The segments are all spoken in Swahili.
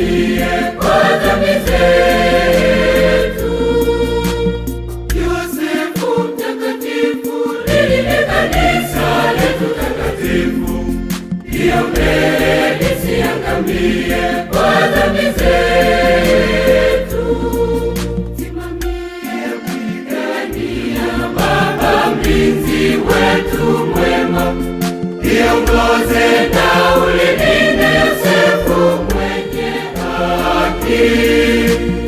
usiangamie kwa dhambi zetu. Yosefu mtakatifu, lilinde kanisa letu takatifu, liombee lisiangamie kwa dhambi zetu. Simamia kupigania Baba mlinzi wetu mwema, liongoze na ulilinde Yosefu mwenye haki.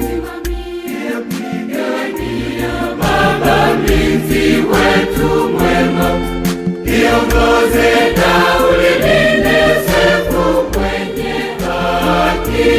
Simamia kupigania Baba mlinzi wetu mwema, liongoze na ulilinde Yosefu mwenye haki.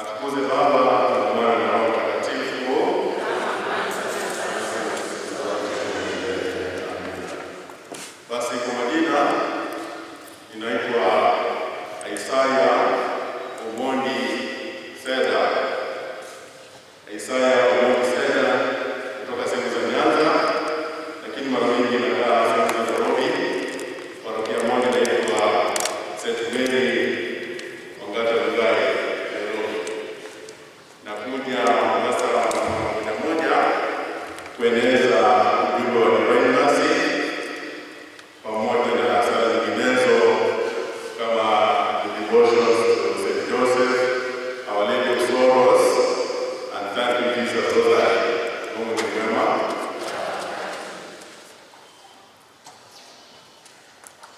Atukuze Baba na Mwana na Roho Mtakatifu. Basi kwa majina inaitwa Isaya Omondi Seda. Isaya Omondi Seda kutoka sehemu za Nyanza, lakini mara nyingi nakaa sehemu za Nairobi. Parokia moja inaitwa St. Mary Mwaka nakuja Mombasa moja kuendeleza ujumbe wa Divine Mercy pamoja na sala nyinginezo kama the devotions of St. Joseph, Our Lady of Sorrows, and Thank You Jesus Rosary. Mungu ni mwema.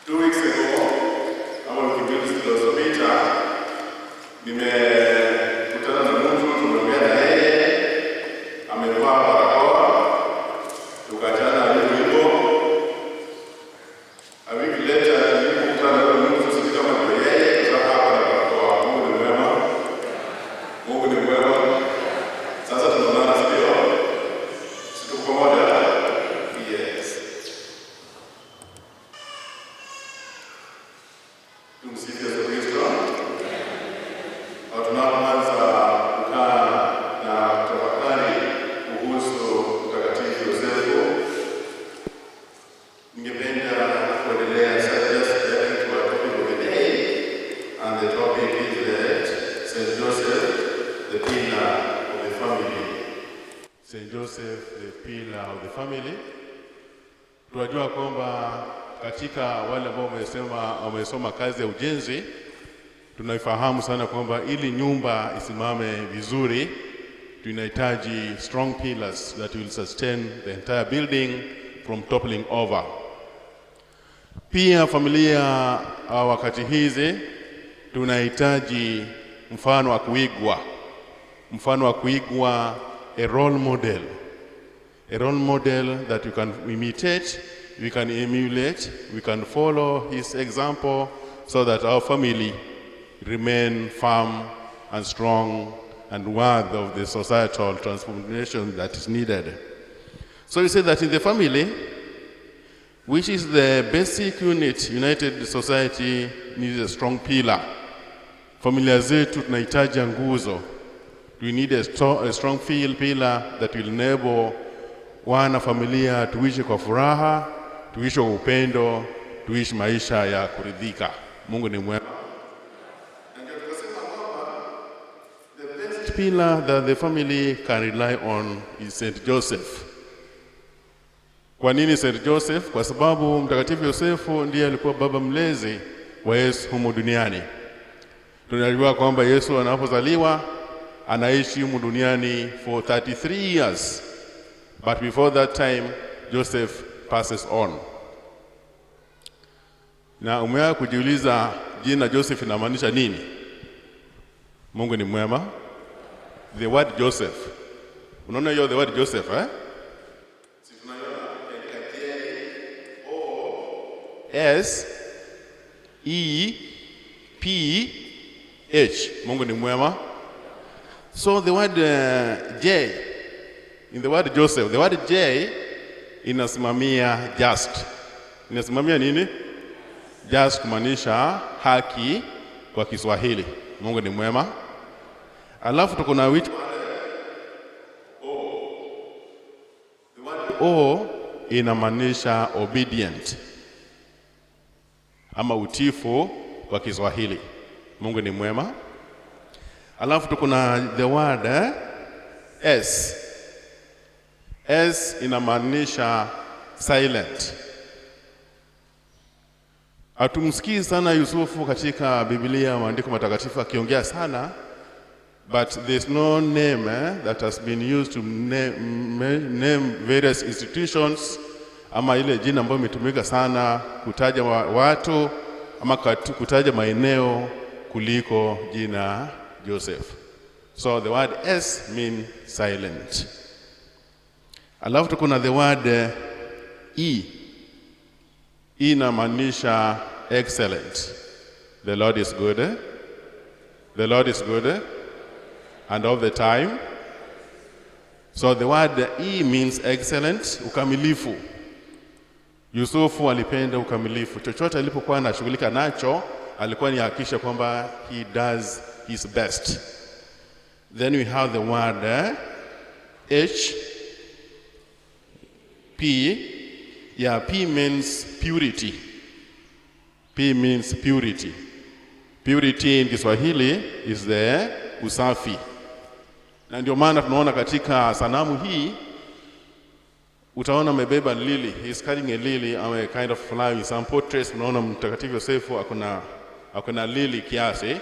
2 weeks ago, kama mkimbizi kilosomita, nimekutana na mtu, tumeongea na yeye, amevaa barakoa, tukachana hivyo. A week later, nilikutana na mtu, sisi kama ndio yeye, sasa hapa na barakoa. Mungu ni mwema. Mungu ni mwema. Sasa tunaona sio? Sisi pamoja. Yes. Tumsifu Yesu Kristo. Tunapoanza kukaa na kutafakari kuhusu Mtakatifu Yosefu, ningependa kuendelea just getting to our topic of the day, and the topic is that St. Joseph, the pillar of the family. St. Joseph, the pillar of the family. Tunajua kwamba katika wale ambao wamesoma kazi ya ujenzi, tunaifahamu sana kwamba ili nyumba isimame vizuri, tunahitaji strong pillars that will sustain the entire building from toppling over. Pia familia wakati hizi tunahitaji mfano wa kuigwa, a role model that you can imitate, we can emulate, we can follow his example, so that our family remain firm and strong and worthy of the societal transformation that is needed. So you say that in the family, which is the basic unit, united society needs a strong pillar. Familia zetu tunahitaji nguzo. We need a strong pillar that will enable wana familia tuishi kwa furaha, tuishi kwa upendo, tuishi maisha ya kuridhika. Mungu ni mwema. The pillar that the family can rely on is St. Joseph. Kwa nini St. Joseph? Kwa sababu Mtakatifu Yosefu ndiye alikuwa baba mlezi wa Yesu humu duniani. Tunajua kwamba Yesu anapozaliwa anaishi humu duniani for 33 years. But before that time, Joseph passes on. Na umewahi kujiuliza jina Joseph inamaanisha nini? Mungu ni mwema. The word Joseph. Unaona hiyo the word Joseph, eh? Si tunaiona J-O-S-E-P-H. Mungu ni mwema. So the word J, in the word Joseph, the word J inasimamia just. Inasimamia nini? Just kumaanisha haki kwa Kiswahili. Mungu ni mwema. Alafu tuko na which O inamaanisha obedient ama utifu kwa Kiswahili. Mungu ni mwema. Alafu tuko na the word S. S inamaanisha silent. Hatumsikii sana Yusufu katika Biblia, maandiko matakatifu akiongea sana, but there's no name that has been used to name various institutions, ama ile jina ambayo imetumika sana kutaja watu ama kutaja maeneo kuliko jina Joseph. So the word S means silent. Alafu tuko na the word E. E inamaanisha excellent. The Lord is good. The Lord is good. And all the time. So the word E means excellent, ukamilifu. Yusufu alipenda ukamilifu. Chochote alipokuwa anashughulika nacho, alikuwa ni hakikisha kwamba he does his best. Then we have the word H. P. Yeah, P means purity. P means purity. Purity in Kiswahili is the usafi. Na ndio maana tunaona katika sanamu hii utaona amebeba lily. He is carrying a lily, a kind of flower. In some portraits tunaona Mtakatifu Yosefu akona lily kiasi.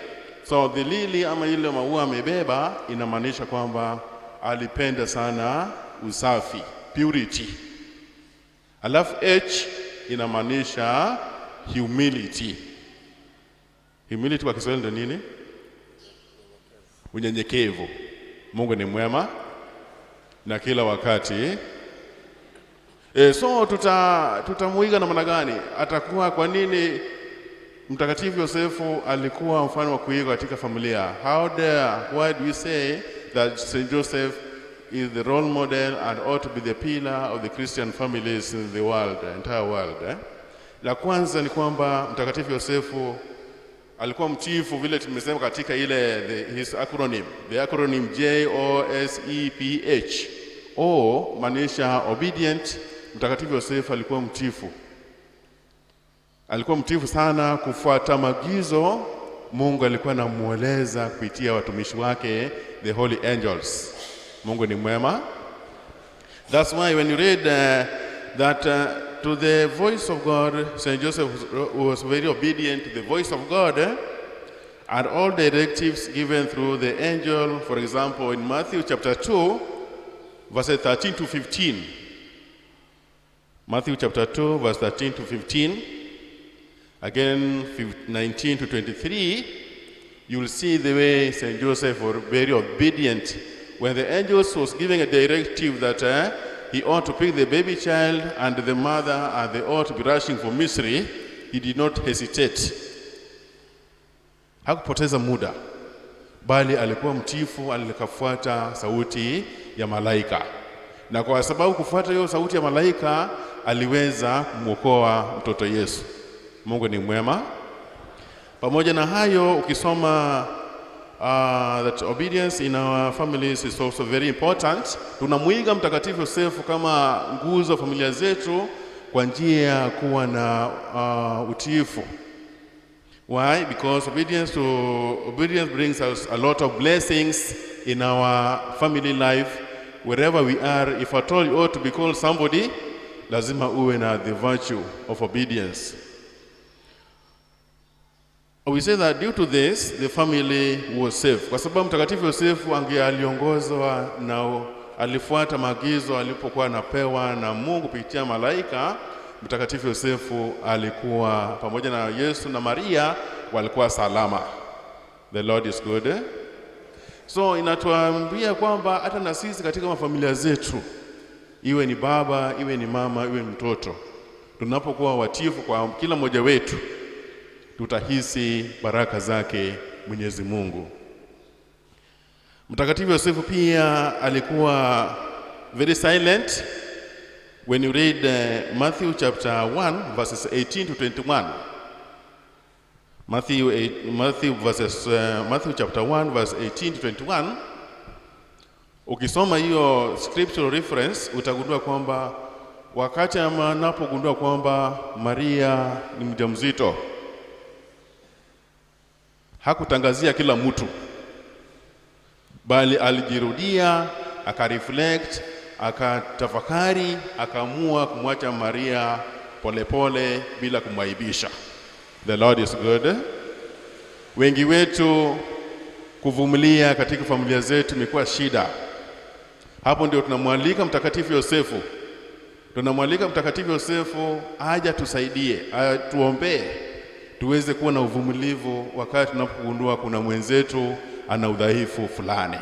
So the lily ama ile maua amebeba inamaanisha kwamba alipenda sana usafi, purity. Alafu H inamaanisha humility. Humility kwa Kiswahili ndio nini? Unyenyekevu. Mungu ni mwema na kila wakati. So tutamuiga namna gani? Atakuwa kwa nini Mtakatifu Yosefu alikuwa mfano wa kuiga katika familia? Why do we say that St. Joseph is the role model and ought to be the pillar of the Christian families in the world, the entire world? La kwanza ni kwamba Mtakatifu Yosefu alikuwa mtiifu vile tumesema katika his acronym. The acronym JOSEPH. O maanisha obedient. Mtakatifu Yosefu alikuwa mtiifu. Alikuwa mtiifu sana kufuata maagizo Mungu alikuwa anamueleza kupitia watumishi wake, the holy angels. Mungu ni mwema. That's why when you read that to the voice of God, St. Joseph was very obedient to the voice of God and all directives given through the angel. For example, in Matthew chapter 2, verses 13 to 15. Matthew chapter 2, verse 13 to 15. Again, 19 to 23. You will see the way St. Joseph was very obedient. When the angels was giving a directive that he ought to pick the baby child and the mother and they ought to be rushing for Misri, he did not hesitate. Hakupoteza muda, bali alikuwa mtiifu, alikafuata sauti ya malaika. Na kwa sababu kufuata hiyo sauti ya malaika, aliweza kumwokoa mtoto Yesu. Mungu ni mwema. Pamoja na hayo, ukisoma that obedience in our families is also very important. Tunamuiga Mtakatifu Yosefu kama nguzo familia zetu kwa njia ya kuwa na utiifu. Why? Because obedience brings us a lot of blessings in our family life. Wherever we are, if at all you ought to be called somebody, lazima uwe na the virtue of obedience. We say that due to this, the family was safe. Kwa sababu Mtakatifu Yosefu aliongozwa na alifuata maagizo alipokuwa anapewa na Mungu kupitia malaika, Mtakatifu Yosefu alikuwa pamoja na Yesu na Maria walikuwa salama. The Lord is good. So inatuambia kwamba hata na sisi katika mafamilia zetu, iwe ni baba, iwe ni mama, iwe ni mtoto, tunapokuwa watiifu kwa kila mmoja wetu, tutahisi baraka zake Mwenyezi Mungu. Mtakatifu Yosefu pia alikuwa very silent. When you read Matthew chapter 1 verses 18 to 21, Matthew chapter 1 verse 18 to 21. Ukisoma hiyo scriptural reference utagundua kwamba wakati anapogundua kwamba Maria ni mjamzito, hakutangazia kila mtu, bali alijirudia, akareflect, akatafakari, akaamua kumwacha Maria polepole bila kumwaibisha. The Lord is good. Wengi wetu kuvumilia katika familia zetu imekuwa shida. Hapo ndio tunamwalika Mtakatifu Yosefu. Tunamwalika Mtakatifu Yosefu aje tusaidie, tuombee tuweze kuwa na uvumilivu wakati tunapogundua kuna mwenzetu ana udhaifu fulani.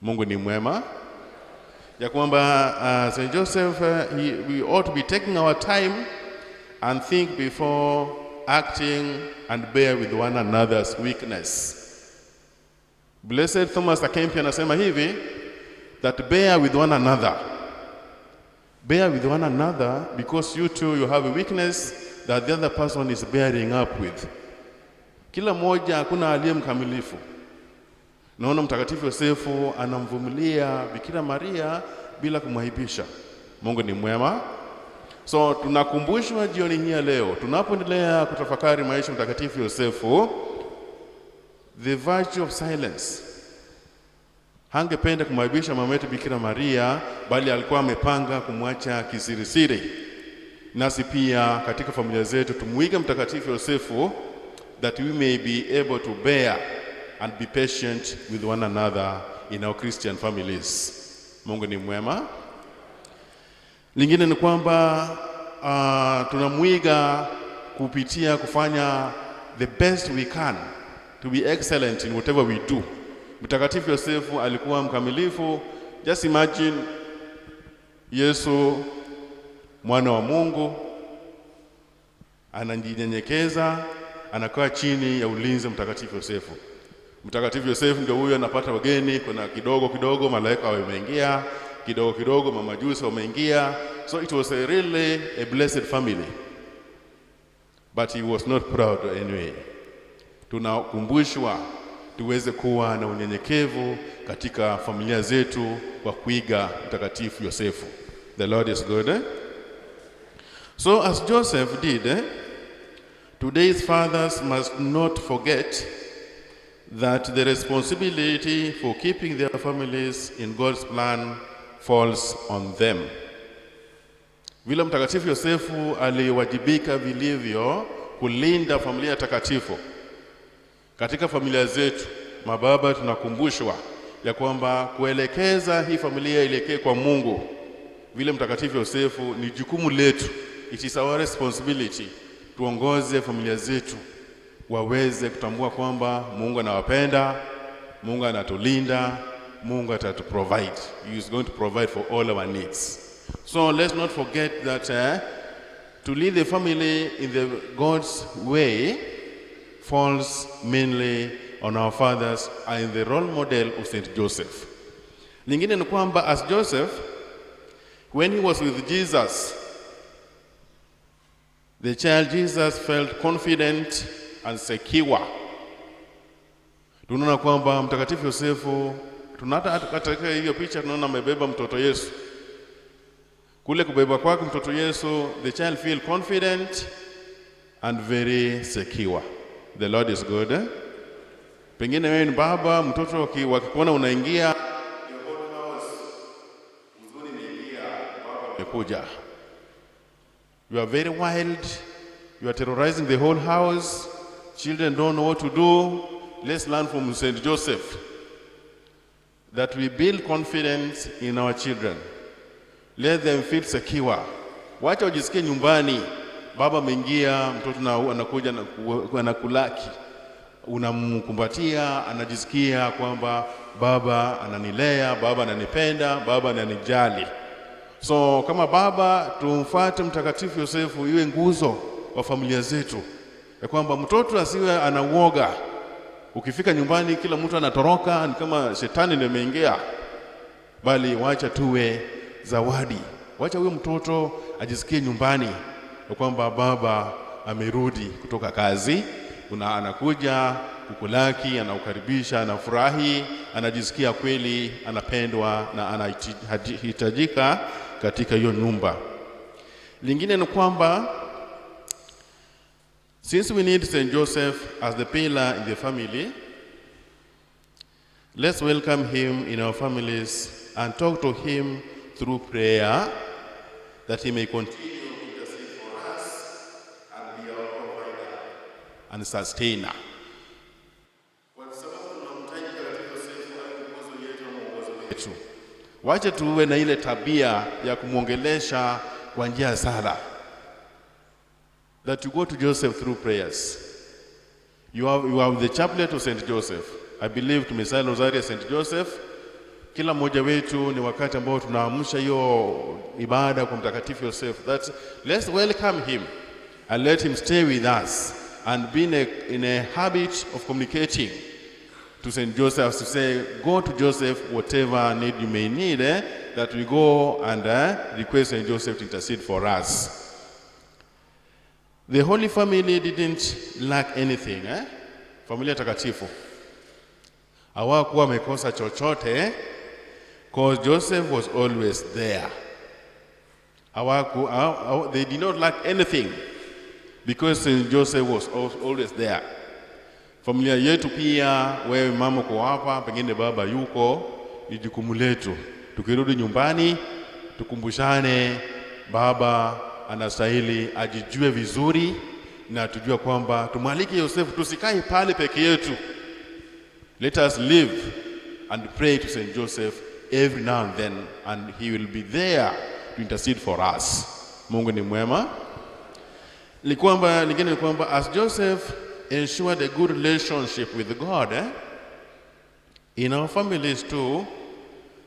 Mungu ni mwema. Ya kwamba Saint Joseph, we ought to be taking our time and think before acting and bear with one another's weakness. Blessed Thomas the Kempis anasema hivi, that bear with one another. Bear with one another because you too, you have a weakness that the other person is bearing up with. Kila mmoja, hakuna aliye mkamilifu. Naona Mtakatifu Yosefu anamvumilia Bikira Maria bila kumwaibisha. Mungu ni mwema. So tunakumbushwa jioni hii leo, tunapoendelea kutafakari maisha Mtakatifu Yosefu, the virtue of silence. Hangependa kumwaibisha mama yetu Bikira Maria, bali alikuwa amepanga kumwacha kisirisiri. Nasi pia katika familia zetu tumuige Mtakatifu Yosefu, that we may be able to bear and be patient with one another in our Christian families. Mungu ni mwema. Lingine ni kwamba tunamuiga kupitia kufanya the best we can to be excellent in whatever we do. Mtakatifu Yosefu alikuwa mkamilifu. Just imagine Yesu mwana wa Mungu anajinyenyekeza, anakaa chini ya ulinzi Mtakatifu Yosefu. Mtakatifu Yosefu ndio huyo anapata wageni, kuna kidogo malaika wameingia, kidogo mamajusi wameingia. So it was really a blessed family. But he was not proud anyway. Tunakumbushwa tuweze kuwa na unyenyekevu katika familia zetu kwa kuiga Mtakatifu Yosefu. The Lord is good. So as Joseph did, today's fathers must not forget that the responsibility for keeping their families in God's plan falls on them. Vile Mtakatifu Yosefu aliwajibika vilivyo kulinda familia takatifu. Katika familia zetu, mababa, tunakumbushwa ya kwamba kuelekeza hii familia ilekee kwa Mungu. Vile Mtakatifu Yosefu ni jukumu letu. It is our responsibility. Tuongoze familia zetu waweze kutambua kwamba Mungu anawapenda, Mungu anatulinda, Mungu atatuprovide. He is going to provide for all our needs. So let's not forget that to lead the family in the God's way falls mainly on our fathers and the role model of Saint Joseph. Lingine ni kwamba as Joseph, when he was with Jesus, the child Jesus felt confident and secure. Tunaona kwamba Mtakatifu Yosefu, katika hiyo picha tunaona amebeba mtoto Yesu. Kule kubeba kwake mtoto Yesu, the child feel confident and very secure. The Lord is good. Pengine wewe ni baba, mtoto wakikuona unaingia umekuja. You are very wild. You are terrorizing the whole house. Children don't know what to do. Let's learn from Saint Joseph that we build confidence in our children. Let them feel secure. Wacha wajisikie nyumbani. Baba ameingia, mtoto anakuja anakulaki. Unamkumbatia, anajisikia kwamba baba ananilea, baba ananipenda, baba ananijali. So kama baba, tumfuate Mtakatifu Yosefu iwe nguzo wa familia zetu. Ya kwamba mtoto asiwe anauoga. Ukifika nyumbani kila mtu anatoroka, ni kama shetani ndiye ameingia. Bali wacha tuwe zawadi. Wacha huyo mtoto ajisikie nyumbani, ya kwamba baba amerudi kutoka kazi, anakuja kukulaki, anaukaribisha, anafurahi, anajisikia kweli anapendwa na anahitajika katika hiyo nyumba. Lingine ni kwamba since we need St. Joseph as the pillar in the family, let's welcome him in our families and talk to him through prayer that he may continue to intercede for us and be our provider and sustainer. Wacha tuwe na ile tabia ya kumwongelesha kwa njia ya sala. That you go to Joseph through prayers. You have the chaplet of St. Joseph. I believe tumesali rosari ya St. Joseph. Kila mmoja wetu ni wakati ambao tunaamsha hiyo ibada kwa Mtakatifu Yosefu. That let's welcome him and let him stay with us and be in a habit of communicating to St. Joseph, to say, go to Joseph, whatever need you may need, that we go and request St. Joseph to intercede for us. The Holy Family didn't lack anything. Familia takatifu hawakuwa wamekosa chochote, because Joseph was always there. They did not lack anything because St. Joseph was always there. Familia yetu pia, wewe mama kwa hapa, pengine baba yuko, ni jukumu letu. Tukirudi nyumbani, tukumbushane baba anastahili ajijue vizuri, na tujue kwamba tumwalike Yosefu, tusikae pale peke yetu. Let us live and pray to St. Joseph every now and then, and he will be there to intercede for us. Mungu ni mwema. Lingine ni kwamba as Joseph ensured a good relationship with God, in our families too,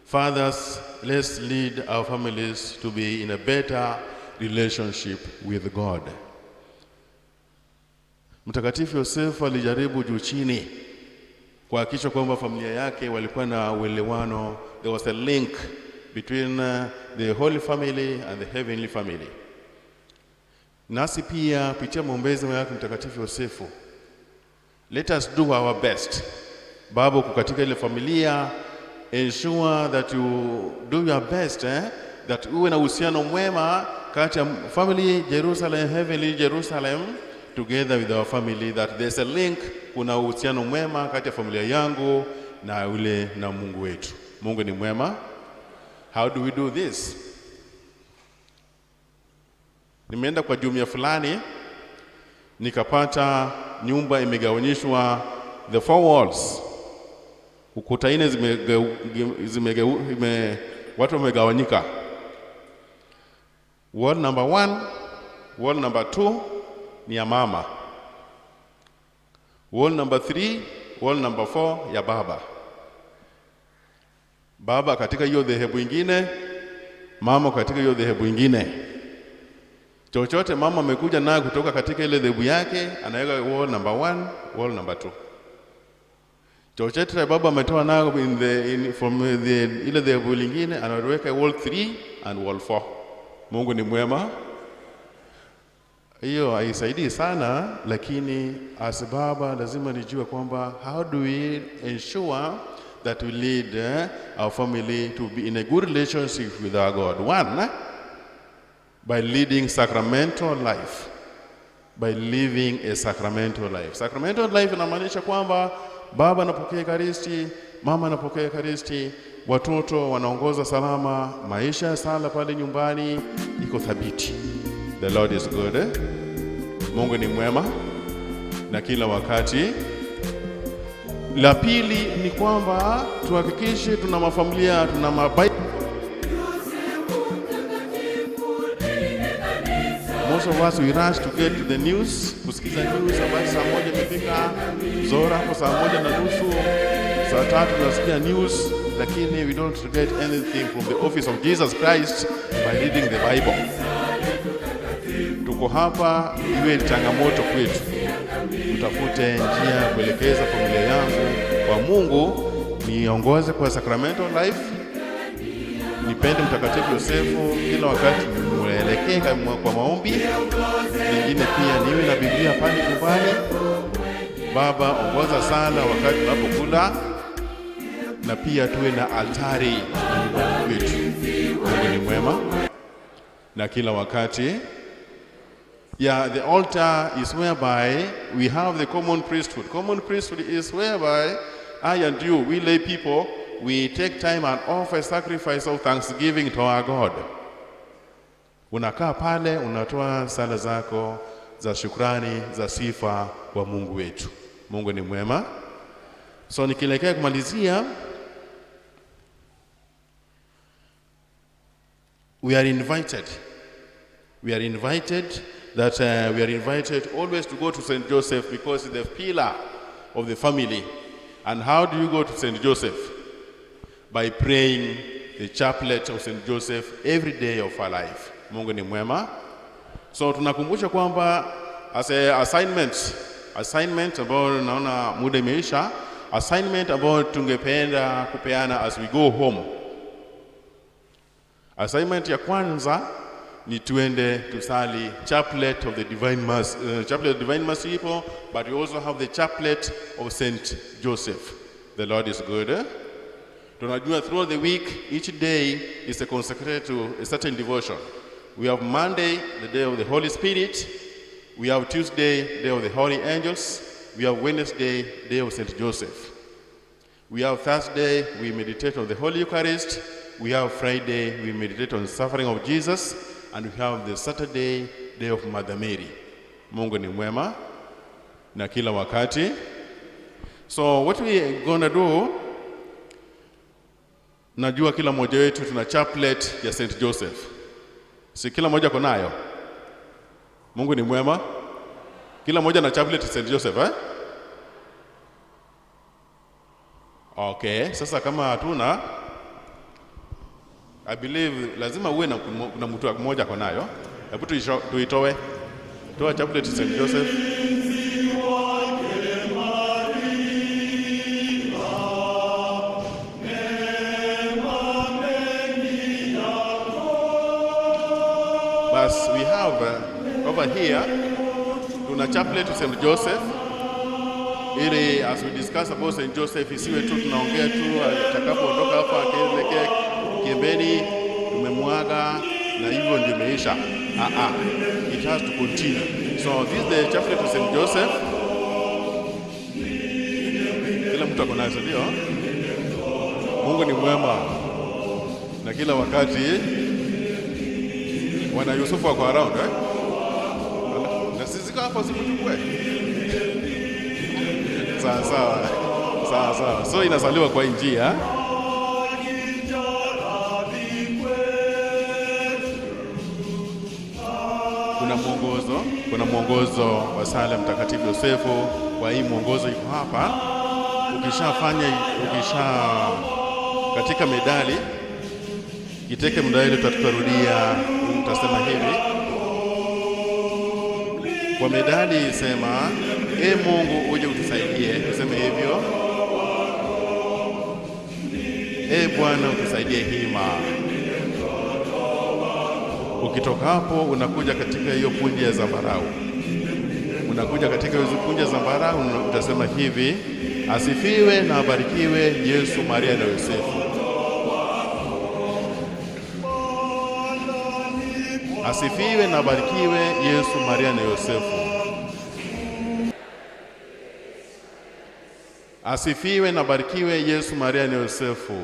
fathers, let's lead our families to be in a better relationship with God. Mtakatifu Yosefu alijaribu juu chini kuhakikisha kwamba familia yake walikuwa na uelewano. There was a link between the Holy Family and the Heavenly Family. Nasi pia pitia maombezi yake Mtakatifu Yosefu, let us do our best. Babu, katika ile familia, ensure that you do your best, that uwe na uhusiano mwema kati ya family Jerusalem, Heavenly Jerusalem, together with our family, that there's a link, kuna uhusiano mwema kati ya familia yangu na ule na Mungu wetu. Mungu ni mwema. How do we do this? Nimeenda kwa jumuiya fulani, nikapata nyumba imegawanyishwa, the four walls, ukuta ine watu wamegawanyika. Wall number 1, wall number 2 ni ya mama. Wall number 3, wall number 4 ya baba. Baba katika hiyo dhehebu ingine, mama katika hiyo dhehebu ingine. Chochote mama amekuja nayo kutoka katika ile dhehebu yake, anaweka wall number 1, wall number 2. Chochote baba ametoa nayo from ile dhehebu lingine, anaweka wall 3 and wall 4. Mungu ni mwema. Hiyo haisaidii sana, lakini as baba lazima nijue kwamba how do we ensure that we lead our family to be in a good relationship with our God. One, by leading sacramental life. By living a sacramental life. Sacramental life inamaanisha kwamba baba anapokea Ekaristi, mama anapokea Ekaristi, watoto wanaongoza salama, maisha sala pale nyumbani iko thabiti. The Lord is good. Mungu ni mwema na kila wakati. La pili ni kwamba tuhakikishe tuna mafamilia, tuna mabai. Most of us we rush to get to the news, kusikiza news habari saa 1 imefika, zora hapo saa 1:30, saa 3 tunasikia news, lakini we don't get anything from the office of Jesus Christ by reading the Bible. Tuko hapa iwe changamoto kwetu, tutafute njia kuelekeza familia yangu kwa Mungu, niongoze kwa sacramental life, mpende Mtakatifu Yosefu kila wakati, muelekee kwa maombi. Lingine pia niwe na Biblia pale nyumbani. Baba, ongoza sana wakati tunapokula, na pia tuwe na altari nyumbani kwetu. Mungu ni mwema na kila wakati. Yeah, the altar is whereby we have the common priesthood. Common priesthood is whereby I and you, we lay people, we take time and offer sacrifice of thanksgiving to our God. Unakaa pale, unatoa sala zako za shukrani, za sifa kwa Mungu wetu. Mungu ni mwema. So nikielekea kumalizia, we are invited always to go to St. Joseph, because it's the pillar of the family. And how do you go to St. Joseph? By praying the chaplet of St. Joseph every day of our life. Mungu ni mwema. So tunakumbusha kwamba as a assignment ambao naona muda imeisha, assignment ambao tungependa kupeana as we go home. Assignment ya kwanza ni tuende tusali chaplet of the divine mass, chaplet of the divine mass people, but we also have the chaplet of St. Joseph. The Lord is good. Tunajua throughout the week, each day is consecrated to a certain devotion. We have Monday, the day of the Holy Spirit. We have Tuesday, day of the Holy Angels. We have Wednesday, day of St. Joseph. We have Thursday, we meditate on the Holy Eucharist. We have Friday, we meditate on the suffering of Jesus. And we have the Saturday, day of Mother Mary. Mungu ni mwema na kila wakati. So what we are going to do, najua kila mmoja wetu tuna chaplet ya St. Joseph. Si kila mmoja konayo? Mungu ni mwema. Kila mmoja na chaplet ya St. Joseph, eh? Okay, sasa kama hatuna, I believe lazima uwe na mtu mmoja konayo. Hebu tuitoe. Toa chaplet ya St. Joseph. But we have over here tuna chaplet to St. Joseph, ili as we discuss about St. Joseph isiwe tu tunaongea tu atakapoondoka hapa akielekea Kiembeni tumemwaga na hivyo ndio imeisha. It has to continue. So this is the chaplet to St. Joseph. Kila mtu akona ndio. Mungu ni mwema na kila wakati. Wana Yusufu wako around, eh? Na sisi hapa simchukue. Sawa. So inasaliwa kwa njia. Kuna mwongozo wa sala Mtakatifu Yosefu. Kwa hii mwongozo iko hapa. Ukisha katika medali, kiteke medali tutarudia, utasema hivi. Kwa medali sema, Mungu uje utusaidie. Tuseme hivyo. Bwana utusaidie hima. Ukitoka hapo unakuja katika hiyo punje ya zambarau. Utasema hivi: asifiwe na abarikiwe Yesu, Maria na Yosefu. Asifiwe na abarikiwe Yesu, Maria na Yosefu. Asifiwe na abarikiwe Yesu, Maria na Yosefu.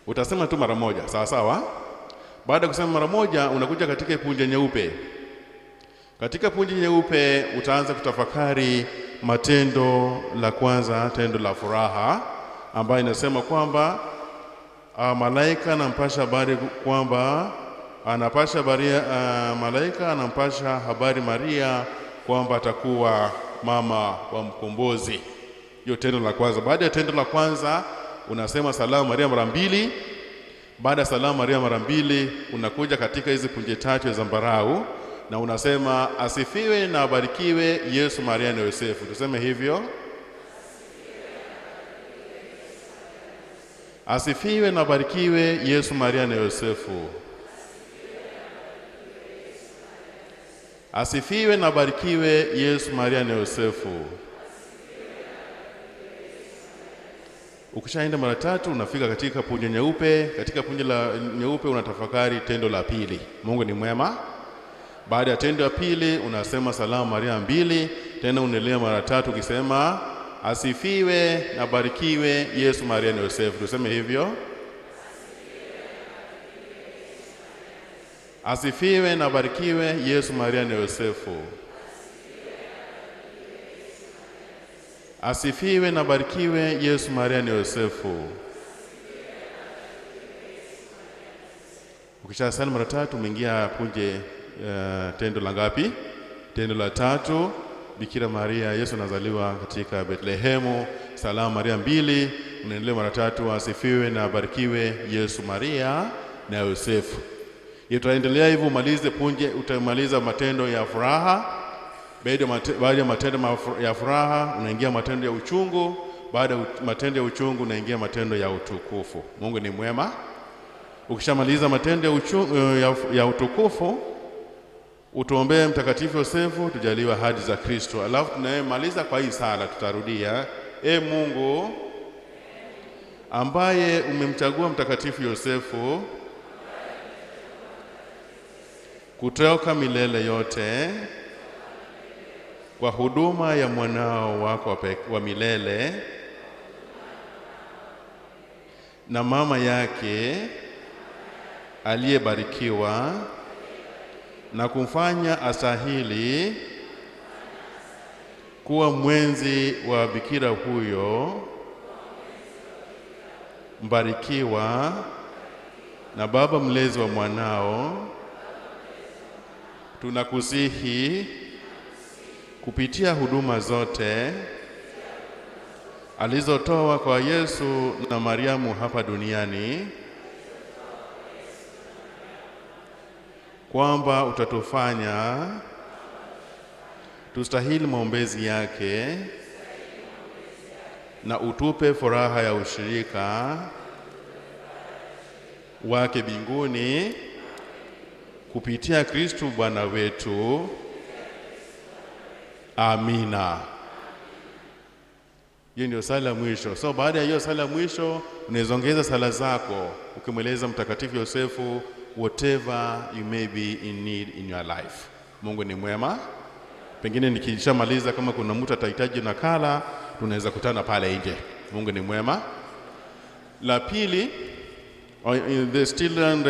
Utasema tu mara moja, sawa? Baada ya kusema mara moja, unakuja katika punje nyeupe. Katika punje nyeupe utaanza kutafakari matendo la kwanza, tendo la furaha, ambayo inasema kwamba malaika anampasha habari kwamba malaika anampasha habari Maria kwamba atakuwa mama wa mkombozi. Hiyo tendo la kwanza. Baada ya tendo la kwanza unasema salamu Maria mara mbili. Baada ya salamu Maria mara mbili unakuja katika hizi punje tatu ya zambarau na unasema asifiwe na abarikiwe Yesu, Maria na Yosefu. Tuseme hivyo. Asifiwe na barikiwe Yesu, Maria na Yosefu. Asifiwe na barikiwe Yesu, Maria na Yosefu. Ukishaenda mara 3 unafika katika punje nyeupe. Katika punje la nyeupe unatafakari tendo la pili. Mungu ni mwema. Baada ya tendo la pili unasema salamu Maria 2, tena unaendelea mara 3 ukisema asifiwe na barikiwe Yesu, Maria na Yosefu. Tuseme hivyo. Asifiwe na barikiwe Yesu, Maria na Yosefu. Asifiwe na barikiwe Yesu, Maria na Yosefu. Ukishasali mara 3 umeingia punje tendo la ngapi? Tendo la 3. Bikira Maria, Yesu anazaliwa katika Betlehemu. Salamu Maria 2, unaendelea mara 3. Asifiwe na barikiwe Yesu, Maria na Yosefu. Itaendelea hivyo umalize punje, utamaliza matendo ya furaha. Baada ya matendo ya furaha unaingia matendo ya uchungu. Baada ya matendo ya uchungu unaingia matendo ya utukufu. Mungu ni mwema. Ukishamaliza matendo ya uchungu ya utukufu, utuombee Mtakatifu Yosefu tujaliwe ahadi za Kristo. Alafu tunamaliza kwa hii sala, tutarudia. Mungu ambaye umemchagua Mtakatifu Yosefu kutoka milele yote kwa huduma ya mwanao wako wa milele na mama yake aliyebarikiwa, na kumfanya astahili kuwa mwenzi wa bikira huyo mbarikiwa na baba mlezi wa mwanao, tunakusihi kupitia huduma zote alizotoa kwa Yesu na Mariamu hapa duniani, kwamba utatufanya tustahili maombezi yake na utupe furaha ya ushirika wake mbinguni kupitia Kristo Bwana wetu. Amina. Hiyo ndio sala ya mwisho. So baada ya hiyo sala ya mwisho unaongeza sala zako ukimweleza Mtakatifu Yosefu whatever you may be in need in your life. Mungu ni mwema. Pengine nikishamaliza kama kuna mtu atahitaji nakala tunaweza kutana pale nje. Mungu ni mwema. La pili, the children,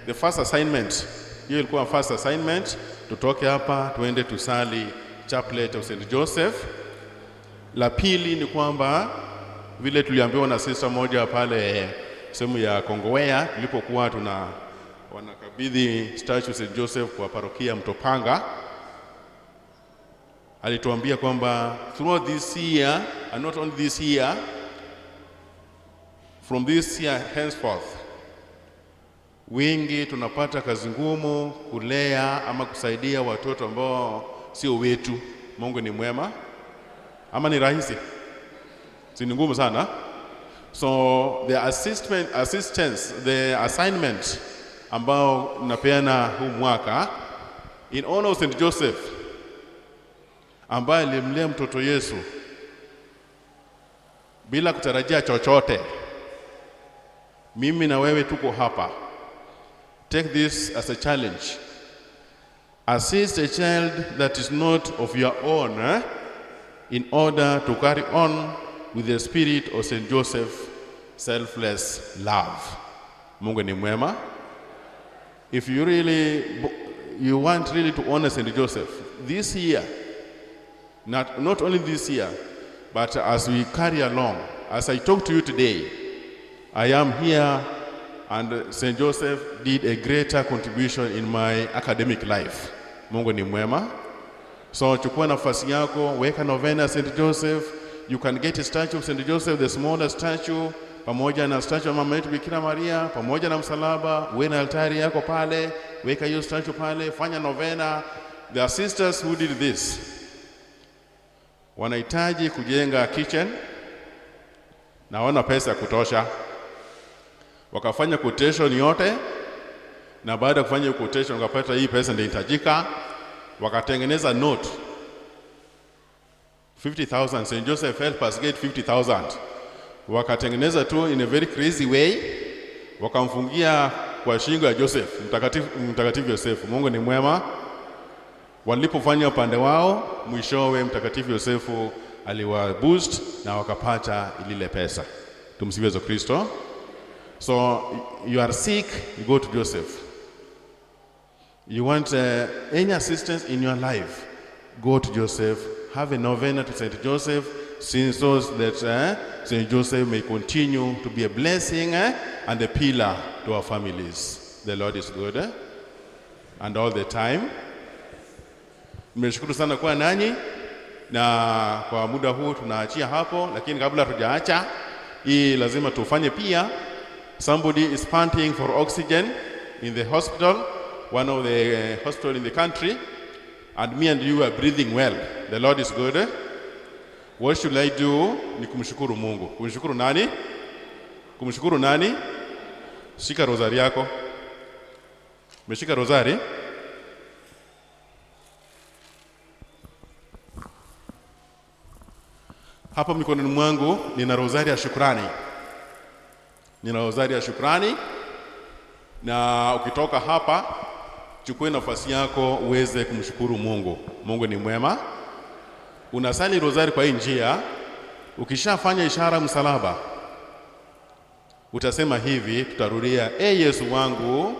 the first assignment. Hiyo ilikuwa first assignment. Tutoke hapa tuende tusali chaplet of St. Joseph. La pili ni kwamba vile tuliambiwa na sister moja pale sehemu ya Kongowea tulipokuwa wanakabidhi statue St. Joseph kwa parokia Mtopanga, alituambia kwamba throughout this year, and not only this year, from this year henceforth, wengi tunapata kazi ngumu kulea ama kusaidia watoto ambao sio wetu. Mungu ni mwema. Ama ni rahisi? Si ngumu sana. So the assistance, the assignment ambao napeana huu mwaka in honor of St. Joseph ambaye alimlea mtoto Yesu bila kutarajia chochote. Mimi na wewe tuko hapa. Take this as a challenge. Assist a child that is not of your own in order to carry on with the spirit of St. Joseph, selfless love. Mungu ni mwema. If you want really to honor St. Joseph this year, not only this year, but as we carry along, as I talk to you today, I am here, and St. Joseph did a greater contribution in my academic life. Mungu ni mwema. So chukua nafasi yako, weka novena St. Joseph. You can get a statue of St. Joseph, the smallest statue, pamoja na statue ya mama yetu Bikira Maria, pamoja na msalaba. Uwe na altari yako pale, weka hiyo statue pale, fanya novena. There are sisters who did this. Wanahitaji kujenga kitchen na wana pesa ya kutosha. Wakafanya quotation yote, na baada ya kufanya quotation wakapata hii pesa ndio inahitajika, wakatengeneza note 50,000. St. Joseph help us get 50,000. Wakatengeneza tu in a very crazy way, wakamfungia kwa shingo ya Joseph, Mtakatifu Yosefu. Mungu ni mwema. Walipofanya upande wao, mwishowe Mtakatifu Yosefu aliwa boost na wakapata ile pesa. Tumsifu Yesu Kristo. So you are sick, you go to Joseph. You want any assistance in your life, go to Joseph. Have a novena to St. Joseph, since that St. Joseph may continue to be a blessing and a pillar to our families. The Lord is good and all the time. Nimeshukuru sana kwa nanyi, na kwa muda huu tunaachia hapo, lakini kabla tujaacha, hii lazima tufanye pia. Somebody is panting for oxygen in the hospital, one of the hospital in the country, and me and you are breathing well. The Lord is good. What should I do? Ni kumshukuru Mungu. Kumshukuru nani? Kumshukuru nani? Shika rosari yako. Umeshika rosari? Hapa mikononi mwangu nina rosari ya shukrani. Nina rosari ya shukrani, na ukitoka hapa chukue nafasi yako uweze kumshukuru Mungu. Mungu ni mwema. Unasali rosari kwa hii njia. Ukishafanya ishara msalaba, utasema hivi, tutarudia: Yesu wangu,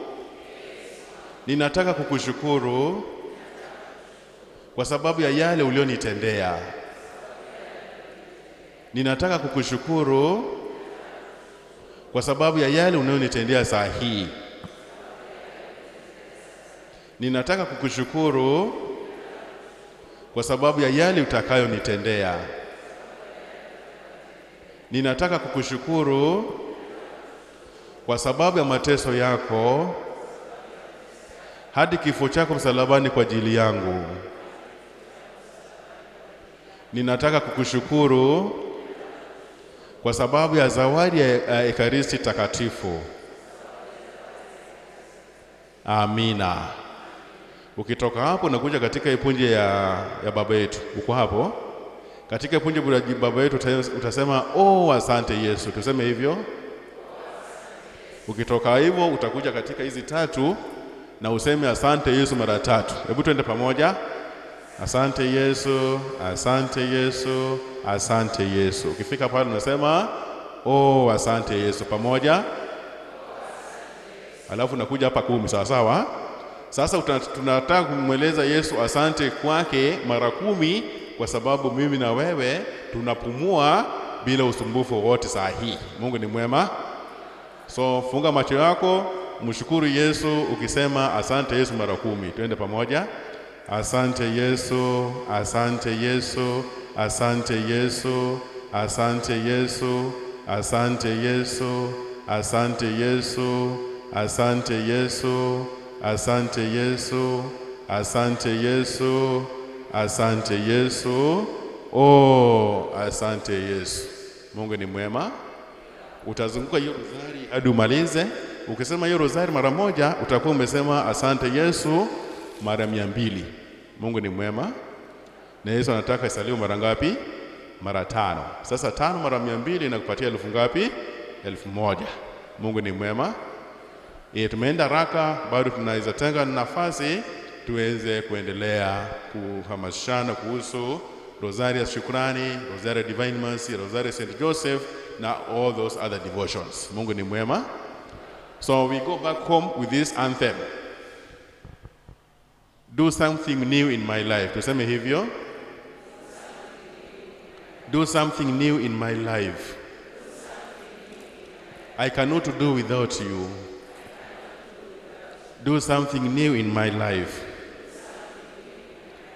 ninataka kukushukuru kwa sababu ya yale ulionitendea. Ninataka kukushukuru kwa sababu ya yale unayonitendea saa hii. Ninataka kukushukuru kwa sababu ya yale utakayonitendea. Ninataka kukushukuru kwa sababu ya mateso yako hadi kifo chako msalabani kwa ajili yangu. Ninataka kukushukuru kwa sababu ya zawadi ya Ekaristi takatifu. Amina. Ukitoka hapo unakuja katika ipunje ya baba yetu. Uko hapo katika ipunje ya baba yetu utasema asante Yesu. Tuseme hivyo. Ukitoka hivyo utakuja katika hizi tatu na useme asante Yesu mara 3. Hebu twende pamoja. Asante Yesu, asante Yesu, asante Yesu. Ukifika pale unasema asante Yesu pamoja. Alafu nakuja hapa 10, sawa sawa. Sasa tunataka kumweleza Yesu asante kwake mara 10, kwa sababu mimi na wewe tunapumua bila usumbufu wote saa hii. Mungu ni mwema. So funga macho yako, mshukuru Yesu ukisema asante Yesu mara 10. Twende pamoja. Asante Yesu, asante Yesu, asante Yesu, asante Yesu, asante Yesu, asante Yesu, asante Yesu, asante Yesu, asante Yesu, asante Yesu. Asante Yesu. Mungu ni mwema. Utazunguka hiyo rosari hadi umalize. Ukisema hiyo rosari mara 1, utakuwa umesema asante Yesu mara 200. Mungu ni mwema. Na Yesu anataka isaliwe mara ngapi? Mara 5. Sasa 5 mara 200 inakupatia 1000 ngapi? 1000. Mungu ni mwema. Tumeenda haraka, bado tunaweza tenga nafasi tuweze kuendelea kuhamasishana kuhusu rosari ya shukrani, rosari ya divine mercy, rosari ya St. Joseph na all those other devotions. Mungu ni mwema. So we go back home with this anthem. Do something new in my life. Tuseme hivyo. Do something new in my life. I cannot do without you. Do something new in my life.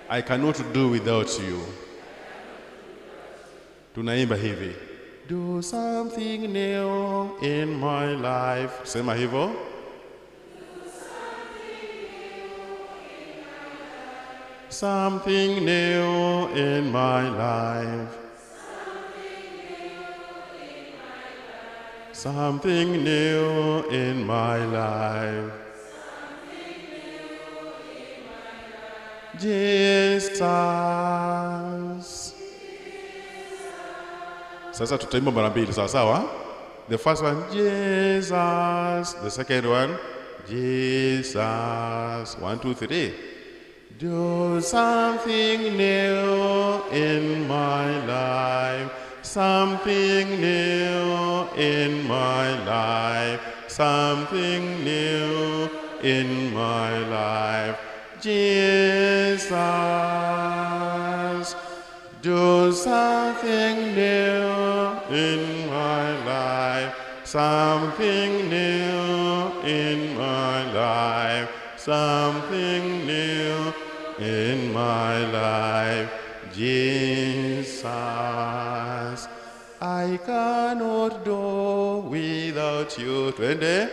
I cannot do without you. Tunaimba hivi. Do something new in my life. Sema hivyo. Something new in my life. something new in my life. Jesus. Sasa tutaimba mara mbili, sawa sawa? The first one, Jesus. The second one, Jesus. 1, 2, 3. Do something new in my life. Something new in my life. Something new in my life. Jesus. Do something new in my life. Something new in my life. Something new in my life. Jesus. I cannot do without you. 20.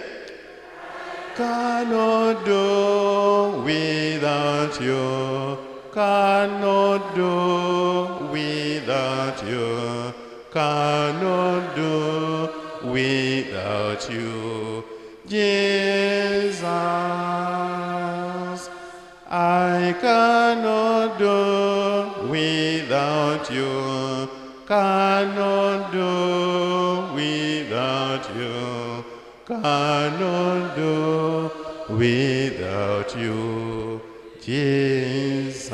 Cannot do without you. Cannot do without you. Cannot do without you. Jesus. I cannot do without you. Cannot do without you. Cannot do without you. Jesus.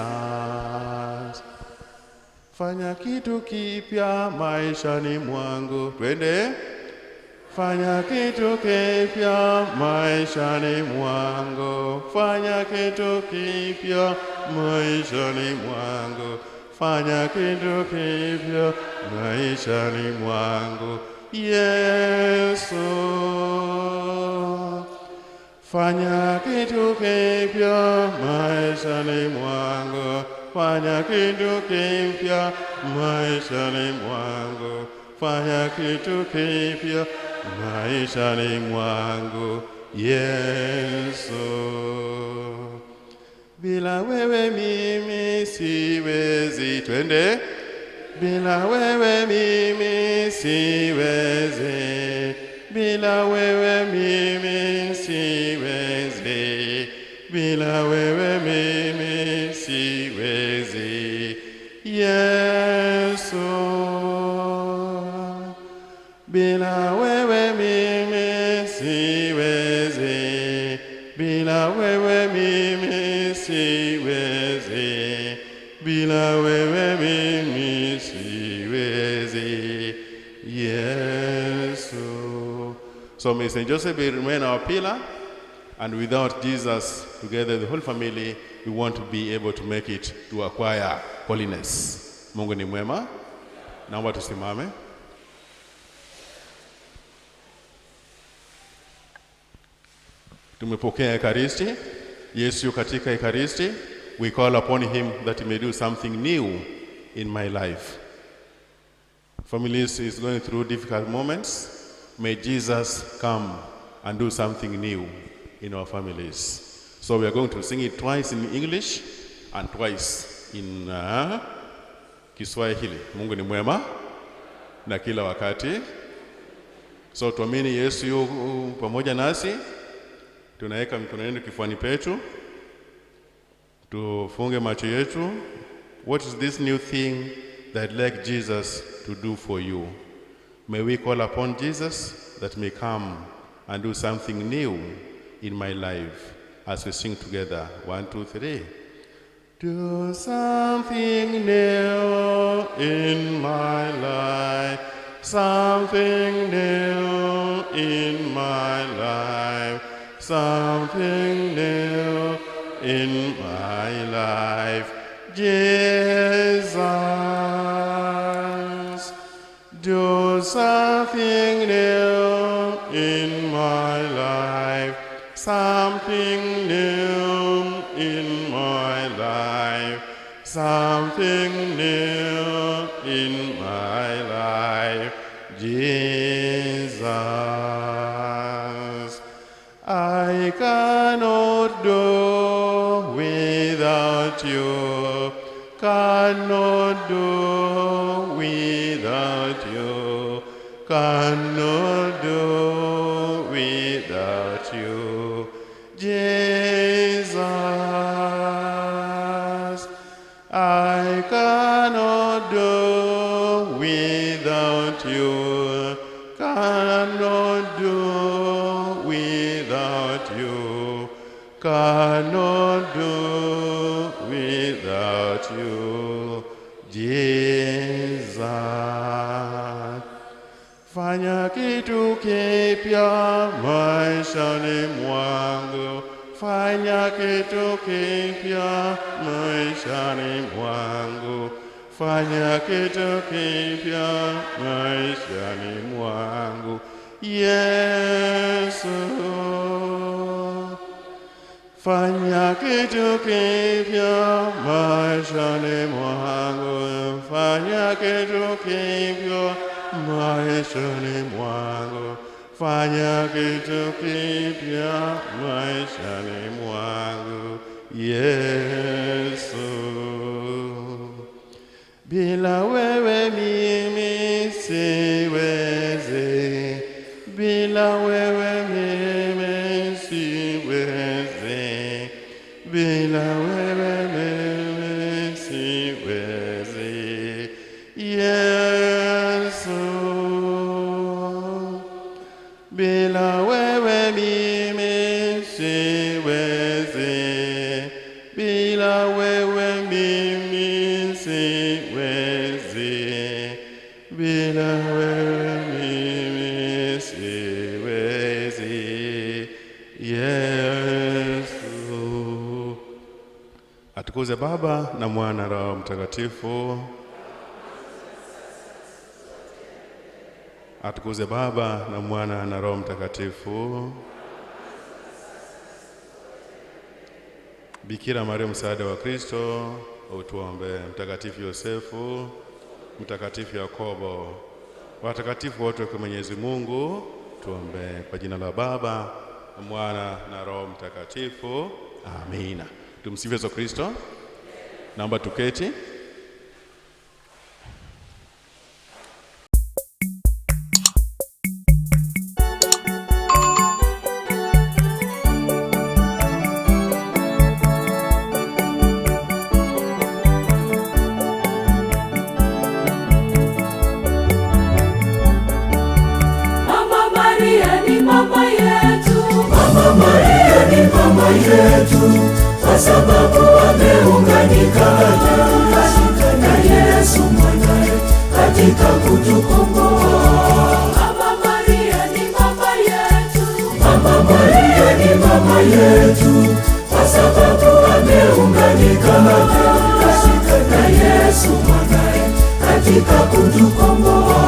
Fanya kitu kipya maishani mwangu. Twende. Fanya kitu kipya maishani mwangu. Fanya kitu kipya maishani mwangu. Fanya kitu kipya maishani mwangu. Yesu. Fanya kitu kipya maishani mwangu. Fanya kitu kipya maishani mwangu. Fanya kitu kipya maishani mwangu. Yesu. Bila wewe mimi siwezi. Twende. Bila wewe mimi siwezi. Bila wewe mimi siwezi. Bila wewe mimi siwezi. Yesu. Bila wewe mimi siwezi. Bila wewe mimi siwezi. Bila wewe mimi siwezi. Yesu. So may St. Joseph remain our pillar, and without Jesus, together the whole family, we want to be able to make it to acquire holiness. Mungu ni mwema. Naomba tusimame. Tumepokea Ekaristi. Yesu katika Ekaristi. We call upon him that he may do something new in my life. Families is going through difficult moments. May Jesus come and do something new in our families. So we are going to sing it twice in English and twice in Kiswahili. Mungu ni mwema na kila wakati. So tuamini Yesu yu pamoja nasi. Tunaweka mikono yetu kifuani petu. Tufunge macho yetu. What is this new thing that I'd like Jesus to do for you? May we call upon Jesus that may come and do something new in my life as we sing together. 1, 2, 3. Do something new in my life. Something new in my life. Something new in my life. Jesus. Do something new in my life. Something new in my life. Something new in my life. Jesus. I cannot do without you. Cannot do without you. Cannot do cannot do without you, cannot do without you, Jesus. Fanya kitu kipya maishani mwangu, fanya kitu kipya maishani mwangu, fanya kitu kipya maishani mwangu, Yesu. Fanya kitu kipya maishani mwangu, fanya kitu kipya maishani mwangu, fanya kitu kipya maishani mwangu, Yesu. Bila wewe mimi siwezi, bila wewe mimi siwezi, bila wewe mimi siwezi, Yesu. Bila wewe mimi siwezi, bila wewe mimi siwezi, bila wewe mimi siwezi, Yesu. Atukuze Baba na Mwana na Roho Mtakatifu. Atukuze Baba na Mwana na Roho Mtakatifu. Bikira Maria, msaada wa Kristo, utuombe. Mtakatifu Yosefu, Mtakatifu Yakobo, watakatifu wote kwa Mwenyezi Mungu, tuombe. Kwa jina la Baba na Mwana na Roho Mtakatifu, amina. Tumsifu Yesu Kristo. Naomba tuketi. Kwa sababu ameunganika na Yesu mwanae katika kutukomboa. Mama Maria ni mama yetu, Mama Maria ni mama yetu, kwa sababu ameunganika na Yesu mwanae katika kutukomboa.